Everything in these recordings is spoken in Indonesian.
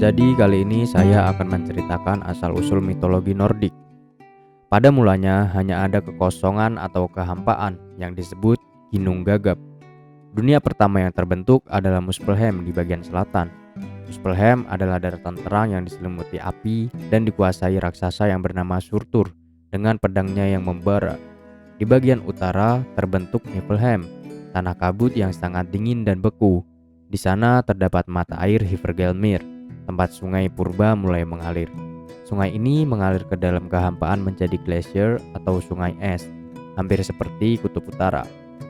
Jadi kali ini saya akan menceritakan asal-usul mitologi Nordik. Pada mulanya hanya ada kekosongan atau kehampaan yang disebut Ginung Gagap. Dunia pertama yang terbentuk adalah Muspelheim di bagian selatan. Muspelheim adalah daratan terang yang diselimuti api dan dikuasai raksasa yang bernama Surtur dengan pedangnya yang membara. Di bagian utara terbentuk Niflheim, tanah kabut yang sangat dingin dan beku. Di sana terdapat mata air Hyvergelmir, tempat sungai purba mulai mengalir. Sungai ini mengalir ke dalam kehampaan menjadi glacier atau sungai es, hampir seperti kutub utara.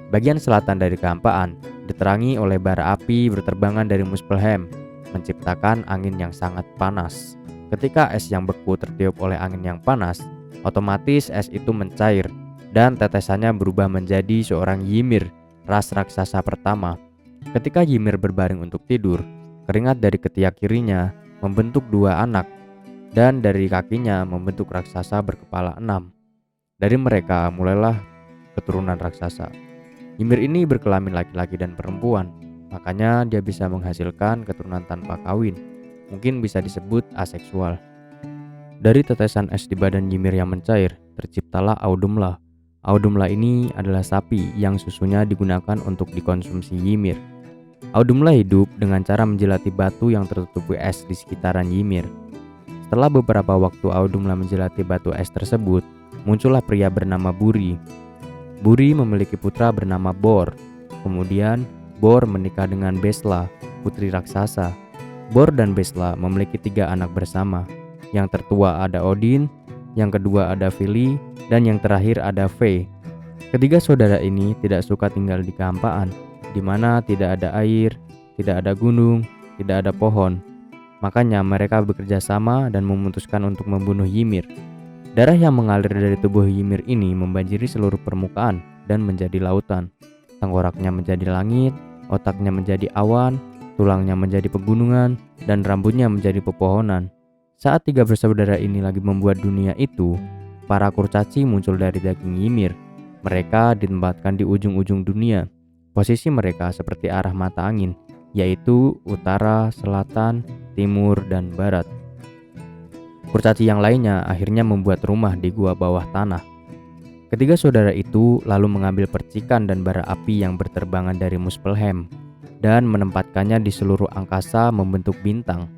Bagian selatan dari kehampaan diterangi oleh bara api berterbangan dari Muspelheim, menciptakan angin yang sangat panas. Ketika es yang beku tertiup oleh angin yang panas, otomatis es itu mencair dan tetesannya berubah menjadi seorang Ymir, ras raksasa pertama. Ketika Ymir berbaring untuk tidur, keringat dari ketiak kirinya membentuk dua anak, dan dari kakinya membentuk raksasa berkepala 6. Dari mereka mulailah keturunan raksasa. Ymir ini berkelamin laki-laki dan perempuan, makanya dia bisa menghasilkan keturunan tanpa kawin. Mungkin bisa disebut aseksual. Dari tetesan es di badan Ymir yang mencair, terciptalah Autumnal. Autumnal ini adalah sapi yang susunya digunakan untuk dikonsumsi Ymir. Autumnal hidup dengan cara menjelati batu yang tertutupi es di sekitaran Ymir. Setelah beberapa waktu Autumnal menjelati batu es tersebut, muncullah pria bernama Buri. Buri memiliki putra bernama Bor. Kemudian Bor menikah dengan Besla, putri raksasa. Bor dan Besla memiliki 3 anak bersama. Yang tertua ada Odin, yang kedua ada Vili, dan yang terakhir ada Ve. Ketiga saudara ini tidak suka tinggal di kehampaan, di mana tidak ada air, tidak ada gunung, tidak ada pohon. Makanya mereka bekerja sama dan memutuskan untuk membunuh Ymir. Darah yang mengalir dari tubuh Ymir ini membanjiri seluruh permukaan dan menjadi lautan. Tengkoraknya menjadi langit, otaknya menjadi awan, tulangnya menjadi pegunungan, dan rambutnya menjadi pepohonan. Saat 3 bersaudara ini lagi membuat dunia itu, para kurcaci muncul dari daging Ymir. Mereka ditempatkan di ujung-ujung dunia. Posisi mereka seperti arah mata angin, yaitu utara, selatan, timur, dan barat. Kurcaci yang lainnya akhirnya membuat rumah di gua bawah tanah. Ketiga saudara itu lalu mengambil percikan dan bara api yang berterbangan dari Muspelheim dan menempatkannya di seluruh angkasa membentuk bintang.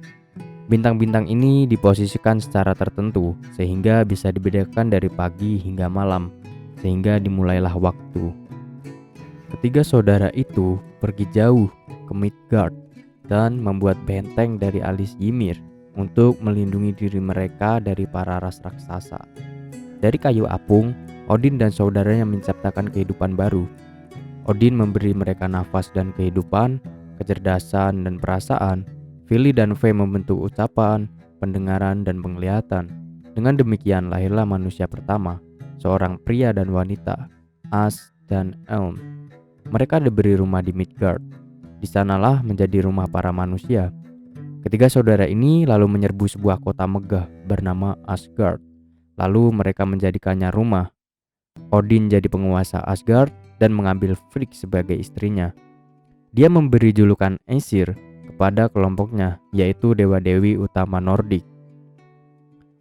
Bintang-bintang ini diposisikan secara tertentu sehingga bisa dibedakan dari pagi hingga malam, sehingga dimulailah waktu. Ketiga saudara itu pergi jauh ke Midgard dan membuat benteng dari alis Ymir untuk melindungi diri mereka dari para ras raksasa. Dari kayu apung, Odin dan saudaranya menciptakan kehidupan baru. Odin memberi mereka nafas dan kehidupan, kecerdasan dan perasaan. Vili dan Ve membentuk ucapan, pendengaran, dan penglihatan. Dengan demikian lahirlah manusia pertama, seorang pria dan wanita, As dan Elm. Mereka diberi rumah di Midgard. Di sanalah menjadi rumah para manusia. Ketiga saudara ini lalu menyerbu sebuah kota megah bernama Asgard. Lalu mereka menjadikannya rumah. Odin jadi penguasa Asgard dan mengambil Frigg sebagai istrinya. Dia memberi julukan Aesir kepada kelompoknya, yaitu dewa-dewi utama Nordik.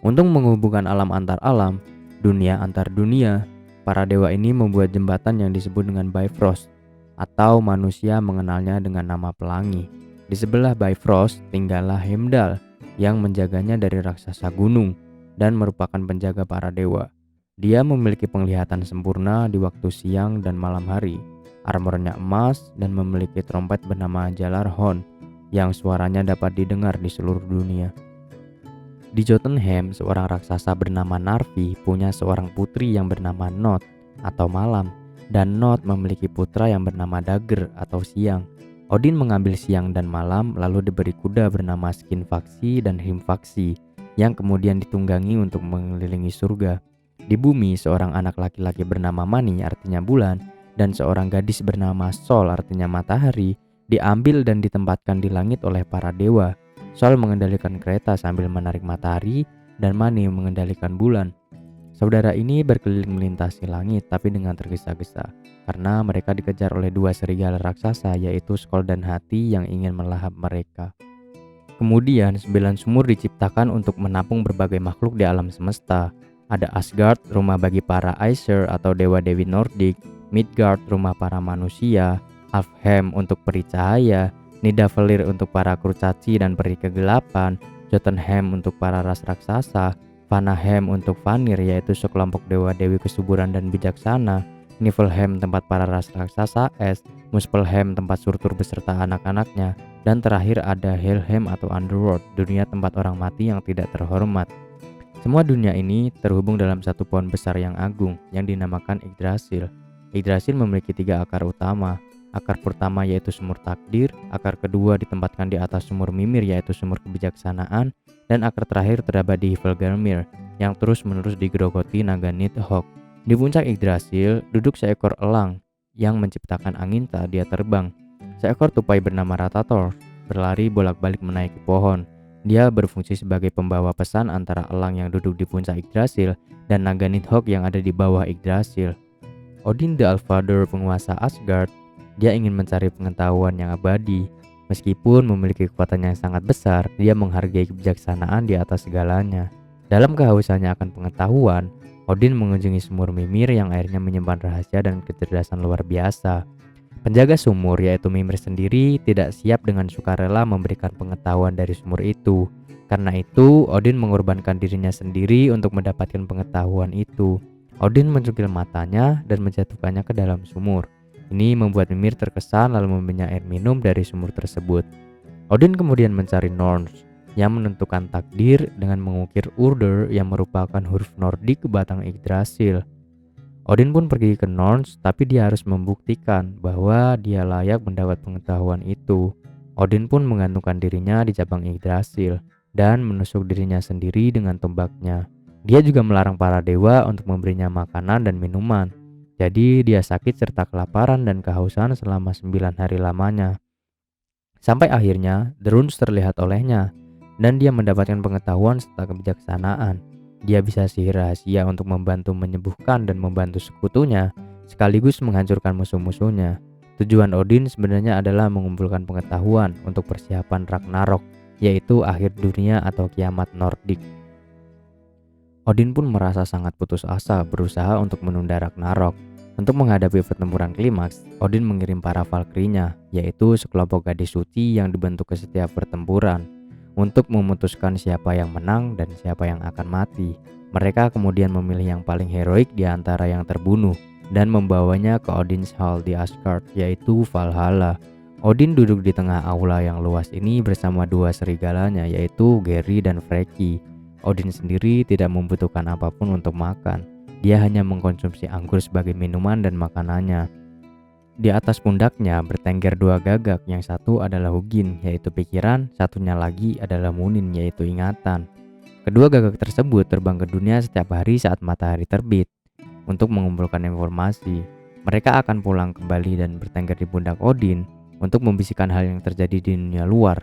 Untuk menghubungkan alam antar alam, dunia antar dunia, para dewa ini membuat jembatan yang disebut dengan Bifrost, atau manusia mengenalnya dengan nama pelangi. Di sebelah Bifrost tinggallah Heimdall yang menjaganya dari raksasa gunung dan merupakan penjaga para dewa. Dia memiliki penglihatan sempurna di waktu siang dan malam hari. Armornya emas dan memiliki trompet bernama Jalarhorn yang suaranya dapat didengar di seluruh dunia. Di Jotunheim, seorang raksasa bernama Narvi punya seorang putri yang bernama Not atau malam, dan Not memiliki putra yang bernama Dagger atau siang. Odin mengambil siang dan malam lalu diberi kuda bernama Skinfaxi dan Hrimfaxi yang kemudian ditunggangi untuk mengelilingi surga. Di bumi, seorang anak laki-laki bernama Mani artinya bulan dan seorang gadis bernama Sol artinya matahari diambil dan ditempatkan di langit oleh para dewa. Sol mengendalikan kereta sambil menarik matahari dan Mani mengendalikan bulan. Saudara ini berkeliling melintasi langit tapi dengan tergesa-gesa karena mereka dikejar oleh 2 serigala raksasa, yaitu Skoll dan Hati yang ingin melahap mereka. Kemudian 9 sumur diciptakan untuk menampung berbagai makhluk di alam semesta. Ada Asgard, rumah bagi para Aesir atau dewa-dewi Nordik, Midgard, rumah para manusia, Alfheim untuk peri cahaya, Nidavellir untuk para kurcaci dan peri kegelapan, Jotunheim untuk para ras raksasa, Vanaheim untuk Vanir yaitu sekelompok dewa-dewi kesuburan dan bijaksana, Niflheim tempat para ras raksasa es, Muspelheim tempat Surtur beserta anak-anaknya, dan terakhir ada Helheim atau Underworld, dunia tempat orang mati yang tidak terhormat. Semua dunia ini terhubung dalam satu pohon besar yang agung yang dinamakan Yggdrasil. Yggdrasil memiliki 3 akar utama. Akar pertama yaitu sumur takdir, akar kedua ditempatkan di atas sumur mimir yaitu sumur kebijaksanaan, dan akar terakhir terdapat di Hvergelmir yang terus-menerus digerogoti naga Nidhogg. Di puncak Yggdrasil duduk seekor elang yang menciptakan angin saat dia terbang. Seekor tupai bernama Ratator berlari bolak-balik menaiki pohon. Dia berfungsi sebagai pembawa pesan antara elang yang duduk di puncak Yggdrasil dan naga Nidhogg yang ada di bawah Yggdrasil. Odin the Allfather, penguasa Asgard, dia ingin mencari pengetahuan yang abadi. Meskipun memiliki kekuatan yang sangat besar, dia menghargai kebijaksanaan di atas segalanya. Dalam kehausannya akan pengetahuan, Odin mengunjungi sumur mimir yang airnya menyimpan rahasia dan kecerdasan luar biasa. Penjaga sumur yaitu Mimir sendiri tidak siap dengan sukarela memberikan pengetahuan dari sumur itu. Karena itu, Odin mengorbankan dirinya sendiri untuk mendapatkan pengetahuan itu. Odin mencukil matanya dan menjatuhkannya ke dalam sumur. Ini membuat Mimir terkesan lalu meminta air minum dari sumur tersebut. Odin kemudian mencari Norns yang menentukan takdir dengan mengukir Urdur yang merupakan huruf Nordik ke batang Yggdrasil. Odin pun pergi ke Norns, tapi dia harus membuktikan bahwa dia layak mendapat pengetahuan itu. Odin pun menggantungkan dirinya di cabang Yggdrasil dan menusuk dirinya sendiri dengan tombaknya. Dia juga melarang para dewa untuk memberinya makanan dan minuman. Jadi dia sakit serta kelaparan dan kehausan selama 9 hari lamanya. Sampai akhirnya The Runes terlihat olehnya dan dia mendapatkan pengetahuan serta kebijaksanaan. Dia bisa sihir rahasia untuk membantu menyembuhkan dan membantu sekutunya, sekaligus menghancurkan musuh-musuhnya. Tujuan Odin sebenarnya adalah mengumpulkan pengetahuan untuk persiapan Ragnarok, yaitu akhir dunia atau kiamat Nordik. Odin pun merasa sangat putus asa berusaha untuk menunda Ragnarok. Untuk menghadapi pertempuran klimaks, Odin mengirim para Valkyrie-nya, yaitu sekelompok gadis suci yang dibentuk ke setiap pertempuran, untuk memutuskan siapa yang menang dan siapa yang akan mati. Mereka kemudian memilih yang paling heroik di antara yang terbunuh dan membawanya ke Odin's Hall di Asgard, yaitu Valhalla. Odin duduk di tengah aula yang luas ini bersama 2 serigalanya, yaitu Geri dan Freki. Odin sendiri tidak membutuhkan apapun untuk makan. Dia hanya mengkonsumsi anggur sebagai minuman dan makanannya. Di atas pundaknya bertengger 2 gagak, yang satu adalah Hugin yaitu pikiran, satunya lagi adalah Munin yaitu ingatan. Kedua gagak tersebut terbang ke dunia setiap hari saat matahari terbit untuk mengumpulkan informasi. Mereka akan pulang kembali dan bertengger di pundak Odin untuk membisikkan hal yang terjadi di dunia luar.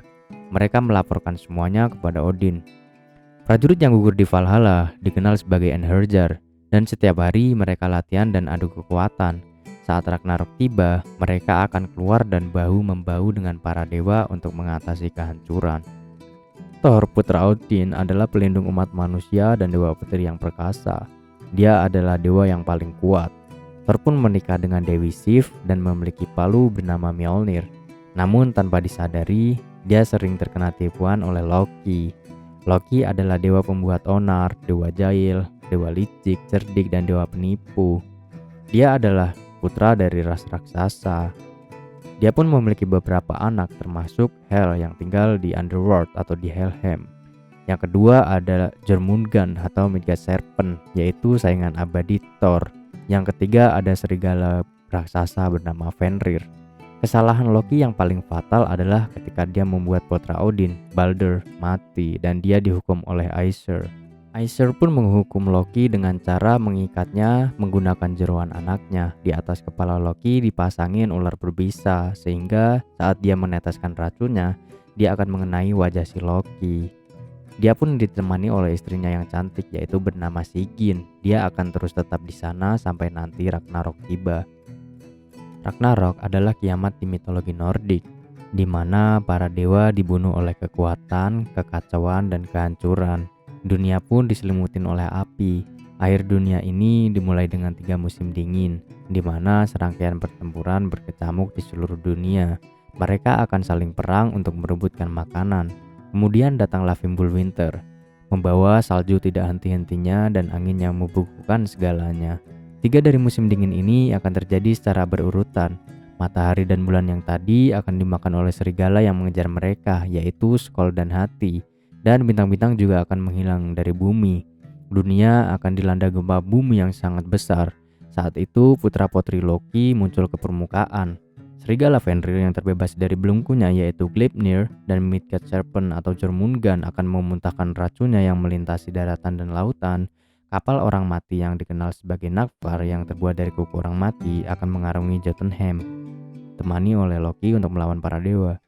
Mereka melaporkan semuanya kepada Odin. Prajurit yang gugur di Valhalla dikenal sebagai Einherjar, dan setiap hari mereka latihan dan adu kekuatan. Saat Ragnarok tiba, mereka akan keluar dan bahu-membahu dengan para dewa untuk mengatasi kehancuran. Thor, putra Odin, adalah pelindung umat manusia dan dewa petir yang perkasa. Dia adalah dewa yang paling kuat. Thor pun menikah dengan Dewi Sif dan memiliki palu bernama Mjolnir. Namun tanpa disadari, dia sering terkena tipuan oleh Loki. Loki adalah dewa pembuat onar, dewa jahil, dewa licik, cerdik, dan dewa penipu. Dia adalah putra dari ras raksasa. Dia pun memiliki beberapa anak termasuk Hel yang tinggal di Underworld atau di Helheim. Yang kedua adalah Jormungand atau Midgard Serpent, yaitu saingan abadi Thor. Yang ketiga ada serigala raksasa bernama Fenrir. Kesalahan Loki yang paling fatal adalah ketika dia membuat putra Odin, Balder, mati dan dia dihukum oleh Aesir. Aesir pun menghukum Loki dengan cara mengikatnya menggunakan jeroan anaknya. Di atas kepala Loki dipasangin ular berbisa, sehingga saat dia meneteskan racunnya, dia akan mengenai wajah si Loki. Dia pun ditemani oleh istrinya yang cantik yaitu bernama Sigyn. Dia akan terus tetap di sana sampai nanti Ragnarok tiba. Ragnarok adalah kiamat di mitologi Nordik. di mana para dewa dibunuh oleh kekuatan, kekacauan, dan kehancuran. Dunia pun diselimutin oleh api. Air dunia ini dimulai dengan 3 musim dingin, di mana serangkaian pertempuran berkecamuk di seluruh dunia. Mereka akan saling perang untuk merebutkan makanan. Kemudian datanglah Fimbulwinter, membawa salju tidak henti-hentinya dan angin yang membukukan segalanya. 3 dari musim dingin ini akan terjadi secara berurutan. Matahari dan bulan yang tadi akan dimakan oleh serigala yang mengejar mereka, yaitu Skoll dan Hati. Dan bintang-bintang juga akan menghilang dari bumi. Dunia akan dilanda gempa bumi yang sangat besar. Saat itu putra-putri Loki muncul ke permukaan. Serigala Fenrir yang terbebas dari belenggunya yaitu Gleipnir dan Midgard Serpent atau Jormungand akan memuntahkan racunnya yang melintasi daratan dan lautan. Kapal orang mati yang dikenal sebagai Nagvar yang terbuat dari kuku orang mati akan mengarungi Jotunheim, ditemani oleh Loki untuk melawan para dewa.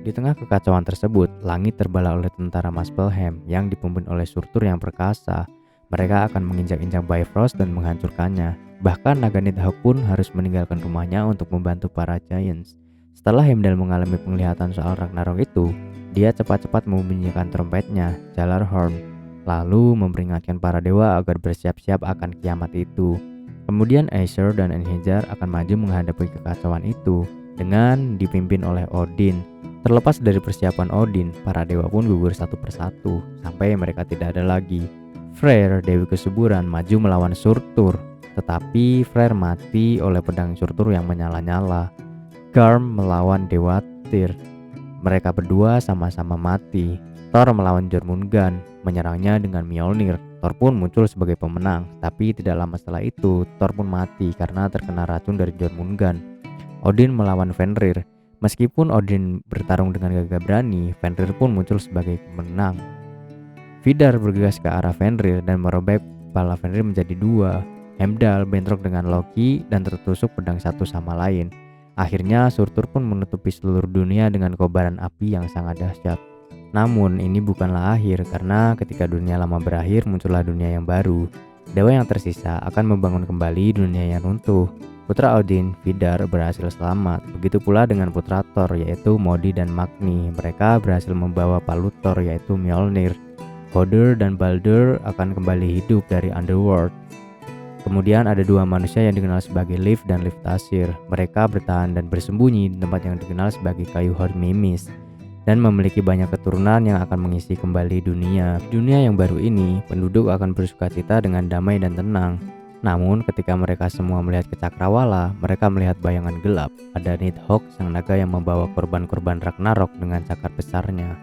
Di tengah kekacauan tersebut, langit terbelah oleh tentara Muspelheim yang dipimpin oleh Surtur yang perkasa. Mereka akan menginjak-injak Bifrost dan menghancurkannya. Bahkan naga Nidhogg pun harus meninggalkan rumahnya untuk membantu para Giants. Setelah Heimdall mengalami penglihatan soal Ragnarok itu, dia cepat-cepat membunyikan trompetnya, Gjallarhorn, lalu memperingatkan para dewa agar bersiap-siap akan kiamat itu. Kemudian Aesir dan Einherjar akan maju menghadapi kekacauan itu dengan dipimpin oleh Odin. Terlepas dari persiapan Odin, para dewa pun gugur satu persatu sampai mereka tidak ada lagi. Freyr, Dewi Kesuburan, maju melawan Surtur, tetapi Freyr mati oleh pedang Surtur yang menyala-nyala. Garm melawan Dewa Tyr, mereka berdua sama-sama mati. Thor melawan Jormungand, menyerangnya dengan Mjolnir. Thor pun muncul sebagai pemenang, tapi tidak lama setelah itu Thor pun mati karena terkena racun dari Jormungand. Odin melawan Fenrir. Meskipun Odin bertarung dengan gagah berani, Fenrir pun muncul sebagai pemenang. Vidar bergegas ke arah Fenrir dan merobek kepala Fenrir menjadi 2. Heimdall bentrok dengan Loki dan tertusuk pedang satu sama lain. Akhirnya Surtur pun menutupi seluruh dunia dengan kobaran api yang sangat dahsyat. Namun ini bukanlah akhir, karena ketika dunia lama berakhir muncullah dunia yang baru. Dewa yang tersisa akan membangun kembali dunia yang runtuh. Putra Odin, Vidar, berhasil selamat. Begitu pula dengan putra Thor yaitu Modi dan Magni. Mereka berhasil membawa palu Thor yaitu Mjolnir. Hodur dan Baldur akan kembali hidup dari Underworld. Kemudian ada 2 manusia yang dikenal sebagai Liv dan Liftazir. Mereka bertahan dan bersembunyi di tempat yang dikenal sebagai kayu Hormimis dan memiliki banyak keturunan yang akan mengisi kembali dunia. Di dunia yang baru ini, penduduk akan bersukacita dengan damai dan tenang. Namun ketika mereka semua melihat ke Cakrawala, mereka melihat bayangan gelap. Ada Nidhogg, sang naga yang membawa korban-korban Ragnarok dengan cakar besarnya.